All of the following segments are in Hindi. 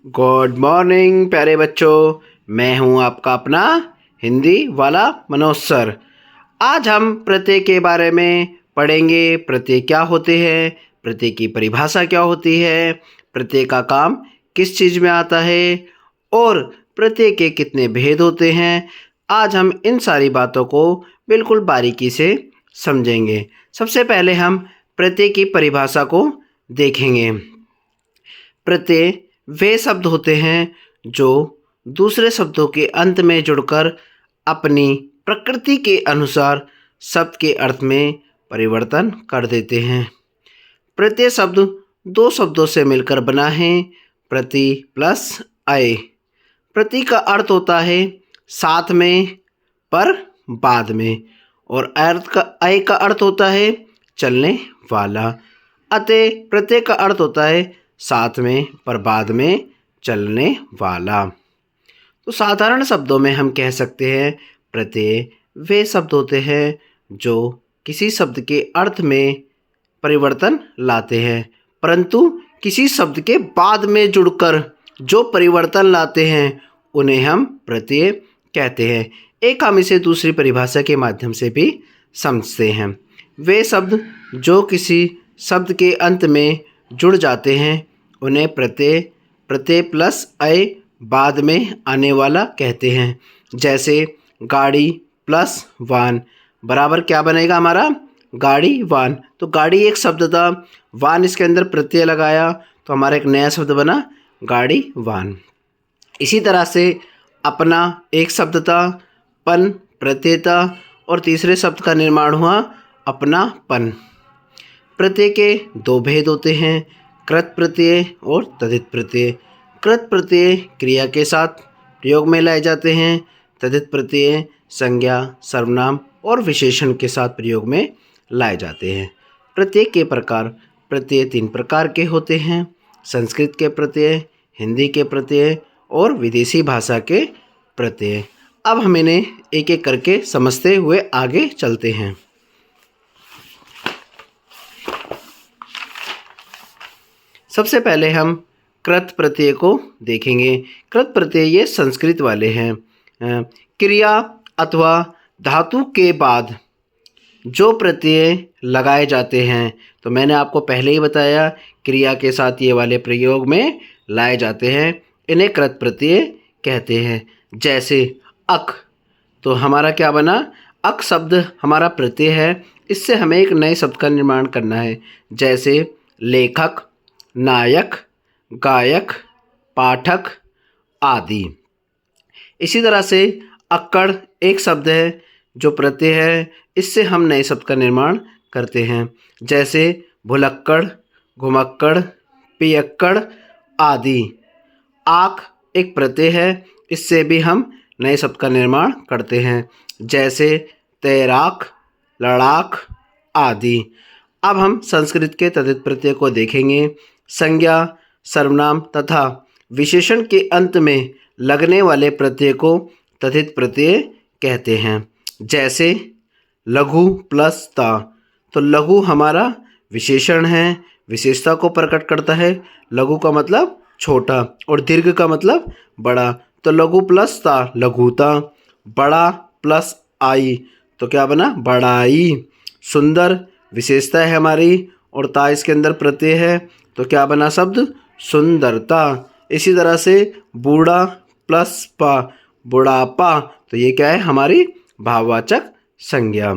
गुड मॉर्निंग प्यारे बच्चों। मैं हूं आपका अपना हिंदी वाला मनोज सर। आज हम प्रत्यय के बारे में पढ़ेंगे। प्रत्यय क्या होते हैं, प्रत्यय की परिभाषा क्या होती है, प्रत्यय का काम किस चीज़ में आता है और प्रत्यय के कितने भेद होते हैं। आज हम इन सारी बातों को बिल्कुल बारीकी से समझेंगे। सबसे पहले हम प्रत्यय की परिभाषा को देखेंगे। प्रत्यय वे शब्द होते हैं जो दूसरे शब्दों के अंत में जुड़कर अपनी प्रकृति के अनुसार शब्द के अर्थ में परिवर्तन कर देते हैं। प्रत्यय शब्द दो शब्दों से मिलकर बना है, प्रति प्लस अय। प्रति का अर्थ होता है साथ में पर बाद में, और अय का अर्थ होता है चलने वाला। अतः प्रत्यय का अर्थ होता है साथ में पर बाद में चलने वाला। तो साधारण शब्दों में हम कह सकते हैं प्रत्यय वे शब्द होते हैं जो किसी शब्द के अर्थ में परिवर्तन लाते हैं, परंतु किसी शब्द के बाद में जुड़कर जो परिवर्तन लाते हैं उन्हें हम प्रत्यय कहते हैं। एक हम इसे दूसरी परिभाषा के माध्यम से भी समझते हैं। वे शब्द जो किसी शब्द के अंत में जुड़ जाते हैं उन्हें प्रत्यय प्लस अय बाद में आने वाला कहते हैं। जैसे गाड़ी प्लस वान बराबर क्या बनेगा हमारा, गाड़ी वान। तो गाड़ी एक शब्द था, वान इसके अंदर प्रत्यय लगाया तो हमारा एक नया शब्द बना गाड़ी वान। इसी तरह से अपना एक शब्द था, पन प्रत्यय था, और तीसरे शब्द का निर्माण हुआ अपनापन। प्रत्यय के दो भेद होते हैं, कृत प्रत्यय और तद्धित प्रत्यय। कृत प्रत्यय क्रिया के साथ प्रयोग में लाए जाते हैं, तद्धित प्रत्यय संज्ञा, सर्वनाम और विशेषण के साथ प्रयोग में लाए जाते हैं। प्रत्यय के प्रकार, प्रत्यय तीन प्रकार के होते हैं, संस्कृत के प्रत्यय, हिंदी के प्रत्यय और विदेशी भाषा के प्रत्यय। अब हम इन्हें एक एक करके समझते हुए आगे चलते हैं। सबसे पहले हम कृत प्रत्यय को देखेंगे। कृत प्रत्यय ये संस्कृत वाले हैं। क्रिया अथवा धातु के बाद जो प्रत्यय लगाए जाते हैं, तो मैंने आपको पहले ही बताया क्रिया के साथ ये वाले प्रयोग में लाए जाते हैं, इन्हें कृत प्रत्यय कहते हैं। जैसे अक, तो हमारा क्या बना, अक शब्द हमारा प्रत्यय है, इससे हमें एक नए शब्द का निर्माण करना है। जैसे लेखक, नायक, गायक, पाठक आदि। इसी तरह से अक्कड़ एक शब्द है जो प्रत्यय है, इससे हम नए शब्द का निर्माण करते हैं। जैसे भुलक्कड़, घुमक्कड़, पियक्कड़ आदि। आक एक प्रत्यय है, इससे भी हम नए शब्द का निर्माण करते हैं। जैसे तैराक, लड़ाक आदि। अब हम संस्कृत के तद्धित प्रत्यय को देखेंगे। संज्ञा, सर्वनाम तथा विशेषण के अंत में लगने वाले प्रत्यय को तद्धित प्रत्यय कहते हैं। जैसे लघु प्लस ता, तो लघु हमारा विशेषण है, विशेषता को प्रकट करता है। लघु का मतलब छोटा और दीर्घ का मतलब बड़ा, तो लघु प्लस ता लघुता। बड़ा प्लस आई, तो क्या बना बड़ाई। सुंदर विशेषता है हमारी और ता इसके अंदर प्रत्यय है, तो क्या बना शब्द सुंदरता। इसी तरह से बूढ़ा प्लस पा बुढ़ापा, तो ये क्या है हमारी भाववाचक संज्ञा।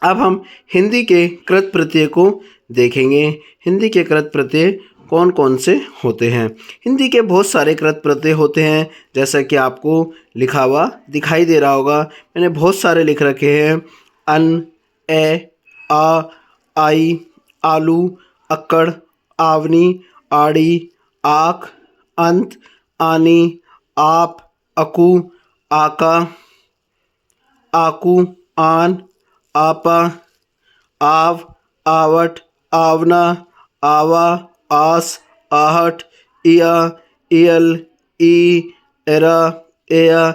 अब हम हिंदी के कृत प्रत्यय को देखेंगे। हिंदी के कृत प्रत्यय कौन कौन से होते हैं। हिंदी के बहुत सारे कृत प्रत्यय होते हैं, जैसा कि आपको लिखा हुआ दिखाई दे रहा होगा। मैंने बहुत सारे लिख रखे हैं। अन, ए, आ, आई, आलू, अक्कड़, आवनी, आड़ी, आक, अंत, आनी, आप, अकू, आका, आकू, आन, आपा, आव, आवट, आवना, आवा, आस, आहट, इया, इयल, ई, एरा, एया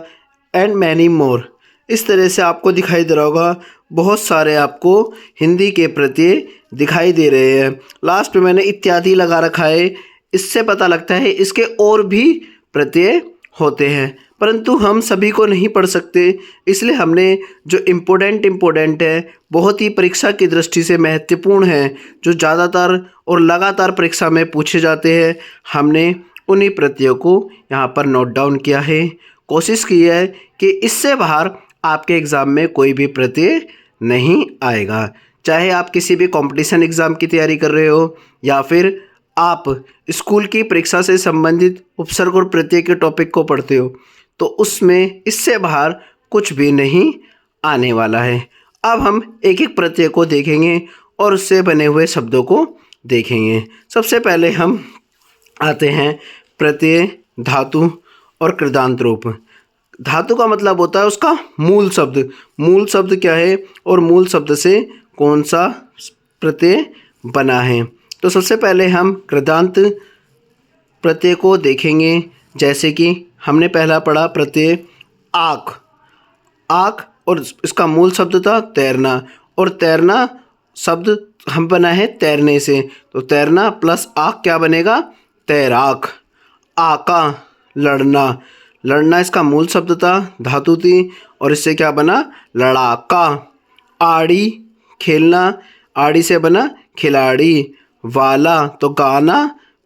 एंड मैनी मोर। इस तरह से आपको दिखाई दे रहा होगा, बहुत सारे आपको हिंदी के प्रत्यय दिखाई दे रहे हैं। लास्ट में मैंने इत्यादि लगा रखा है। इससे पता लगता है इसके और भी प्रत्यय होते हैं, परंतु हम सभी को नहीं पढ़ सकते, इसलिए हमने जो इम्पोर्टेंट है, बहुत ही परीक्षा की दृष्टि से महत्वपूर्ण है, जो ज़्यादातर और लगातार परीक्षा में पूछे जाते हैं, हमने उन्हीं प्रत्ययों को यहाँ पर नोट डाउन किया है। कोशिश की है कि इससे बाहर आपके एग्ज़ाम में कोई भी प्रत्यय नहीं आएगा। चाहे आप किसी भी कंपटीशन एग्ज़ाम की तैयारी कर रहे हो या फिर आप स्कूल की परीक्षा से संबंधित उपसर्ग और प्रत्यय के टॉपिक को पढ़ते हो, तो उसमें इससे बाहर कुछ भी नहीं आने वाला है। अब हम एक एक प्रत्यय को देखेंगे और उससे बने हुए शब्दों को देखेंगे। सबसे पहले हम आते हैं प्रत्यय, धातु और कृदांत रूप। धातु का मतलब होता है उसका मूल शब्द। मूल शब्द क्या है और मूल शब्द से कौन सा प्रत्यय बना है। तो सबसे पहले हम कृदांत प्रत्यय को देखेंगे। जैसे कि हमने पहला पढ़ा प्रत्यय आँख। आँख और इसका मूल शब्द था तैरना, और तैरना शब्द हम बना है तैरने से, तो तैरना प्लस आँख क्या बनेगा, तैराक। आका लड़ना, लड़ना इसका मूल शब्द था, धातु थी, और इससे क्या बना, लड़ाका। आड़ी खेलना, आड़ी से बना खिलाड़ी। वाला तो गाना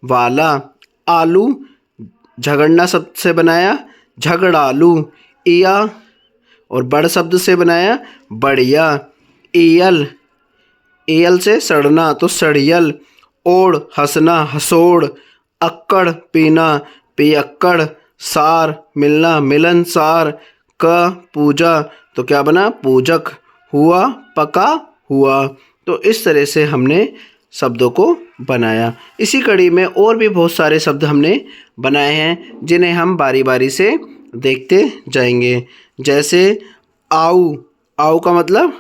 वाला। आलू झगड़ना शब्द से बनाया झगड़ालू। इया और बड़ शब्द से बनाया बढ़िया। एयल, एयल से सड़ना तो सड़ियल। ओढ़ हंसना हसोड़। अक्कड़ पीना पियक्कड़। सार मिलना मिलनसार। क पूजा तो क्या बना पूजक। हुआ पका हुआ। तो इस तरह से हमने शब्दों को बनाया। इसी कड़ी में और भी बहुत सारे शब्द हमने बनाए हैं, जिन्हें हम बारी बारी से देखते जाएंगे। जैसे आऊ, आऊ का मतलब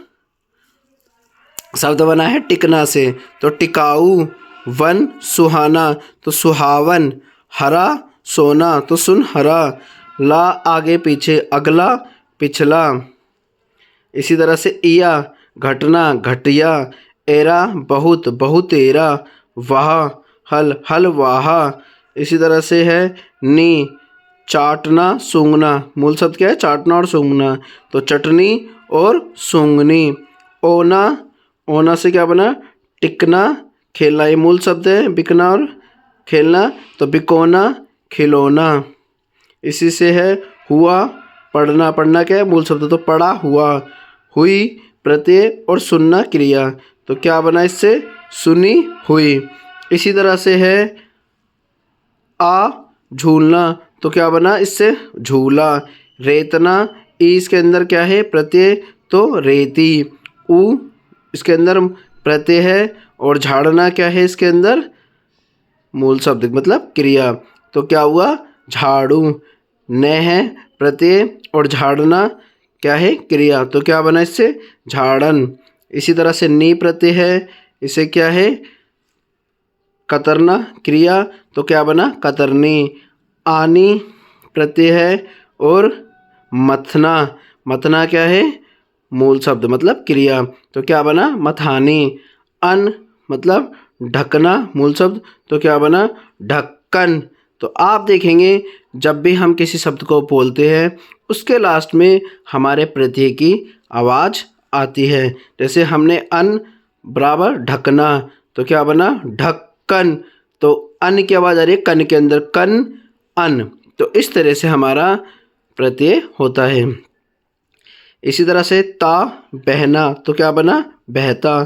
शब्द बना है टिकना से, तो टिकाऊ। वन सुहाना तो सुहावन। हरा सोना तो सुनहरा। ला आगे पीछे अगला पिछला। इसी तरह से इया घटना घटिया। एरा बहुत बहुतेरा। वाह हल हलवाहा। इसी तरह से है नी चाटना सूंघना। मूल शब्द क्या है, चाटना और सूंघना, तो चटनी और सूंघनी। ओना, ओना से क्या बना टिकना खेलना, ये मूल शब्द है, बिकना और खेलना, तो बिकोना खिलौना। इसी से है हुआ पढ़ना, पढ़ना क्या है मूल शब्द, तो पढ़ा हुआ। हुई प्रत्यय और सुनना क्रिया, तो क्या बना इससे सुनी हुई। इसी तरह से है आ झूलना, तो क्या बना इससे झूला। रेतना, ई इसके अंदर क्या है प्रत्यय, तो रेती। ऊ इसके अंदर प्रत्यय है, और झाड़ना क्या है इसके अंदर मूल शब्द मतलब क्रिया, तो क्या हुआ झाड़ू। न है प्रत्यय और झाड़ना क्या है क्रिया, तो क्या बना इससे झाड़न। इसी तरह से नी प्रत्यय है, इसे क्या है कतरना क्रिया, तो क्या बना कतरनी। आनी प्रत्यय है, और मथना, मथना क्या है मूल शब्द मतलब क्रिया, तो क्या बना मथानी। अन मतलब ढकना मूल शब्द, तो क्या बना ढक्कन। तो आप देखेंगे जब भी हम किसी शब्द को बोलते हैं उसके लास्ट में हमारे प्रत्यय की आवाज़ आती है। जैसे हमने अन बराबर ढकना, तो क्या बना ढक्कन, तो अन की आवाज़ आ रही है कन के अंदर, कन अन। तो इस तरह से हमारा प्रत्यय होता है। इसी तरह से ता बहना, तो क्या बना बहता।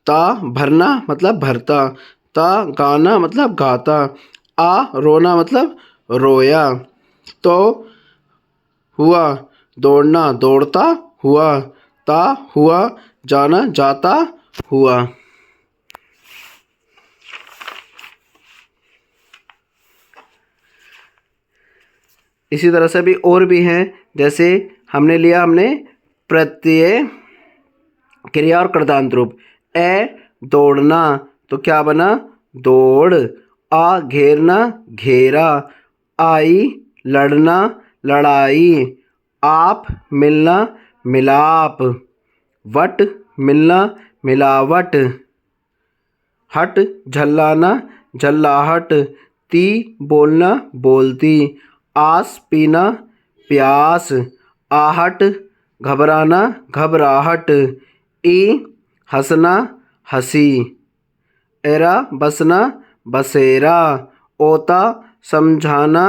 ता भरना मतलब भरता। ता गाना मतलब गाता। आ रोना मतलब रोया। तो हुआ दौड़ना दौड़ता हुआ। ता हुआ जाना जाता हुआ। इसी तरह से भी और भी हैं, जैसे हमने प्रत्यय क्रिया और कृदांत रूप। ए दौड़ना, तो क्या बना दौड़। आ घेरना घेरा। आई लड़ना लड़ाई। आप मिलना मिलाप। वट मिलना मिलावट। हट झल्लाना झल्लाहट। ती बोलना बोलती, आस पीना प्यास, आहट घबराना घबराहट, ई हंसना हंसी, एरा बसना बसेरा, ओता समझाना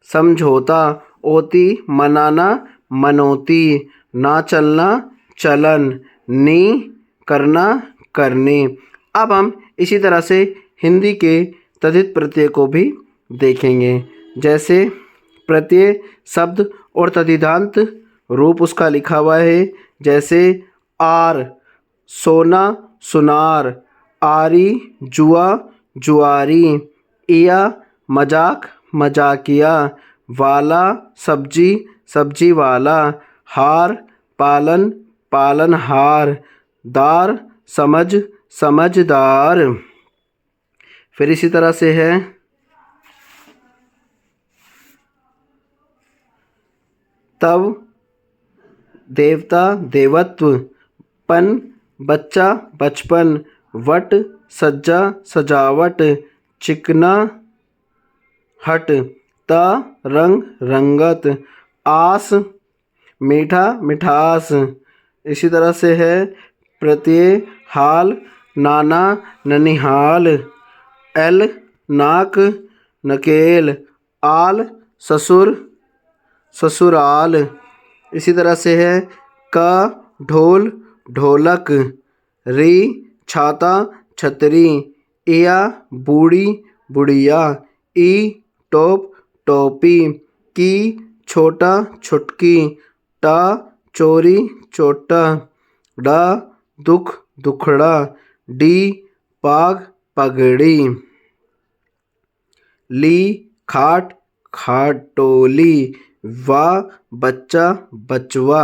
समझौता, ओती मनाना मनोती, ना चलना चलन, नी करना करने। अब हम इसी तरह से हिंदी के तद्धित प्रत्यय को भी देखेंगे। जैसे प्रत्यय शब्द और तद्धितांत रूप उसका लिखा हुआ है। जैसे आर सोना सुनार, आरी जुआ जुआरी, इया मजाक मजाकिया, वाला सब्जी सब्जी वाला, हार पालन पालनहार, दार समझ समझदार। फिर इसी तरह से है तब देवता देवत्व, पन बच्चा बचपन, वट सज्जा सजावट, चिकना हट, त रंग रंगत, आस मीठा मिठास। इसी तरह से है प्रत्यय हाल नाना ननिहाल, एल नाक नकेल, आल ससुर ससुराल। इसी तरह से है क ढोल ढोलक, री छाता छतरी, इया बूढ़ी बुढ़िया, ई टोप टोपी, की छोटा छुटकी, टा चोरी चोटा, डा दुख दुखड़ा, डी पाग पगड़ी, ली खाट खाटोली, वा बच्चा बचवा,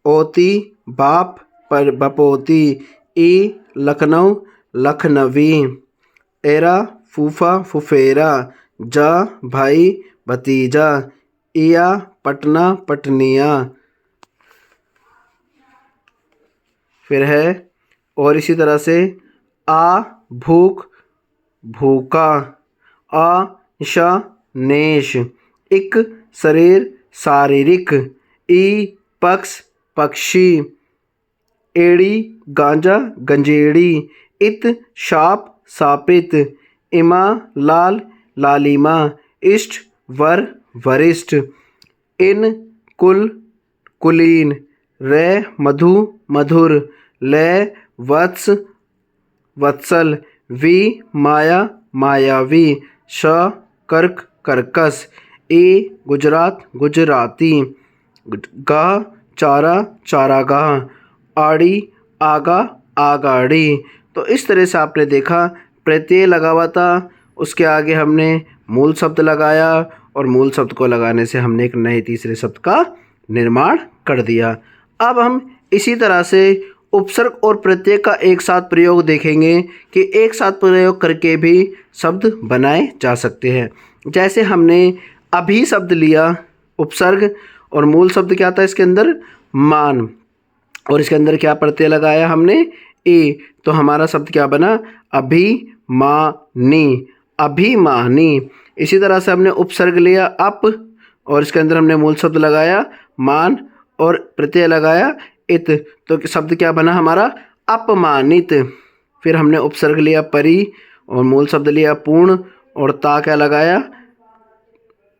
ओती बाप पर बपोती, ई लखनऊ लखनवी, एरा फूफा फुफेरा, जा भाई भतीजा, इया पटना पटनिया। फिर है और इसी तरह से आ भूख भूखा, आ निशा नेश, इक शरीर शारीरिक, ई पक्ष पक्षी, एड़ी गांजा गंजेड़ी, इत शाप सापित, इमा लाल लालिमा, इष्ट वर वरिष्ठ, इन कुल कुलीन, रे मधु मधुर, ले वत्स वत्सल, वी माया मायावी, श कर्क कर्कस, ए गुजरात गुजराती, गा चारा चारागाह, आड़ी आगा आगाड़ी। तो इस तरह से आपने देखा प्रत्यय लगा हुआ था, उसके आगे हमने मूल शब्द लगाया और मूल शब्द को लगाने से हमने एक नए तीसरे शब्द का निर्माण कर दिया। अब हम इसी तरह से उपसर्ग और प्रत्यय का एक साथ प्रयोग देखेंगे कि एक साथ प्रयोग करके भी शब्द बनाए जा सकते हैं। जैसे हमने अभी शब्द लिया उपसर्ग और मूल शब्द क्या था इसके अंदर मान, और इसके अंदर क्या प्रत्यय लगाया हमने ए, तो हमारा शब्द क्या बना अभिमानी अभिमानी। इसी तरह से हमने उपसर्ग लिया अप और इसके अंदर हमने मूल शब्द लगाया मान और प्रत्यय लगाया इत, तो शब्द क्या बना हमारा अपमानित। फिर हमने उपसर्ग लिया परि और मूल शब्द लिया पूर्ण और ता क्या लगाया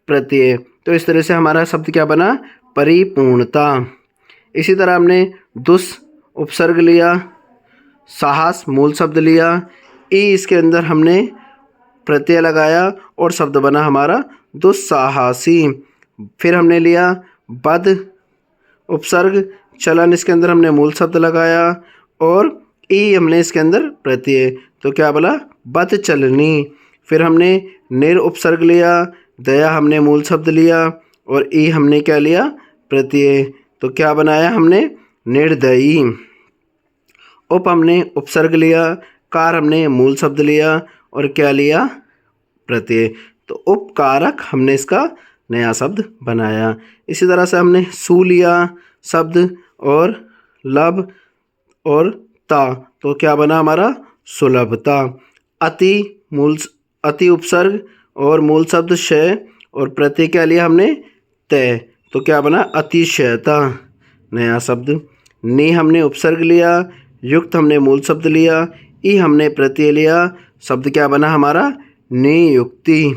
प्रत्यय, तो इस तरह से हमारा शब्द क्या बना परिपूर्णता। इसी तरह हमने दुस उपसर्ग लिया, साहस मूल शब्द लिया, ई इसके अंदर हमने प्रत्यय लगाया और शब्द बना हमारा दुस्साहसी। फिर हमने लिया बद उपसर्ग, चलन इसके अंदर हमने मूल शब्द लगाया और ई हमने इसके अंदर प्रत्यय, तो क्या बोला बद चलनी। फिर हमने निर उपसर्ग लिया, दया हमने मूल शब्द लिया और ई हमने क्या लिया प्रत्यय, तो क्या बनाया हमने निर्दयी। उप हमने उपसर्ग लिया, कार हमने मूल शब्द लिया और क्या लिया प्रत्यय, तो उपकारक हमने इसका नया शब्द बनाया। इसी तरह से हमने सु लिया शब्द और लब और ता, तो क्या बना हमारा सुलभता। अति मूल अति उपसर्ग और मूल शब्द शय और प्रत्यय क्या लिया हमने तय, तो क्या बना अतिशयता नया शब्द। नि हमने उपसर्ग लिया, युक्त हमने मूल शब्द लिया, ई हमने प्रत्यय लिया, शब्द क्या बना हमारा नियुक्ति।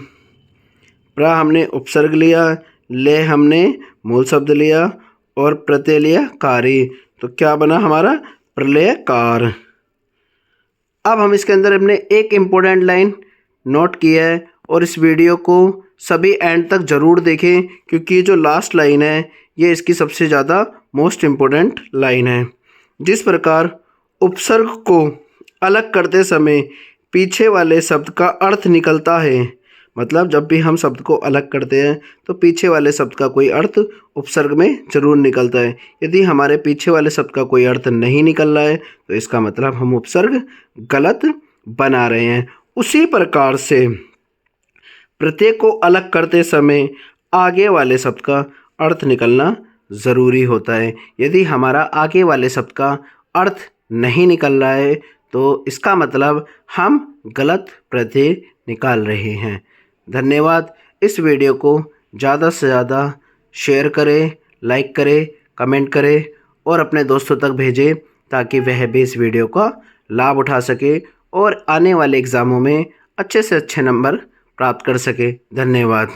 प्र हमने उपसर्ग लिया, ले हमने मूल शब्द लिया और प्रत्यय लिया कारी, तो क्या बना हमारा प्रलयकार। अब हम इसके अंदर हमने एक इम्पोर्टेंट लाइन नोट की है और इस वीडियो को सभी एंड तक ज़रूर देखें, क्योंकि ये जो लास्ट लाइन है ये इसकी सबसे ज़्यादा मोस्ट इम्पोर्टेंट लाइन है। जिस प्रकार उपसर्ग को अलग करते समय पीछे वाले शब्द का अर्थ निकलता है, मतलब जब भी हम शब्द को अलग करते हैं तो पीछे वाले शब्द का कोई अर्थ उपसर्ग में ज़रूर निकलता है। यदि हमारे पीछे वाले शब्द का कोई अर्थ नहीं निकल रहा है तो इसका मतलब हम उपसर्ग गलत बना रहे हैं। उसी प्रकार से प्रत्यय को अलग करते समय आगे वाले शब्द का अर्थ निकलना ज़रूरी होता है। यदि हमारा आगे वाले शब्द का अर्थ नहीं निकल रहा है तो इसका मतलब हम गलत प्रत्यय निकाल रहे हैं। धन्यवाद। इस वीडियो को ज़्यादा से ज़्यादा शेयर करें, लाइक करें, कमेंट करें और अपने दोस्तों तक भेजें ताकि वह भी इस वीडियो का लाभ उठा सके और आने वाले एग्ज़ामों में अच्छे से अच्छे नंबर प्राप्त कर सके। धन्यवाद।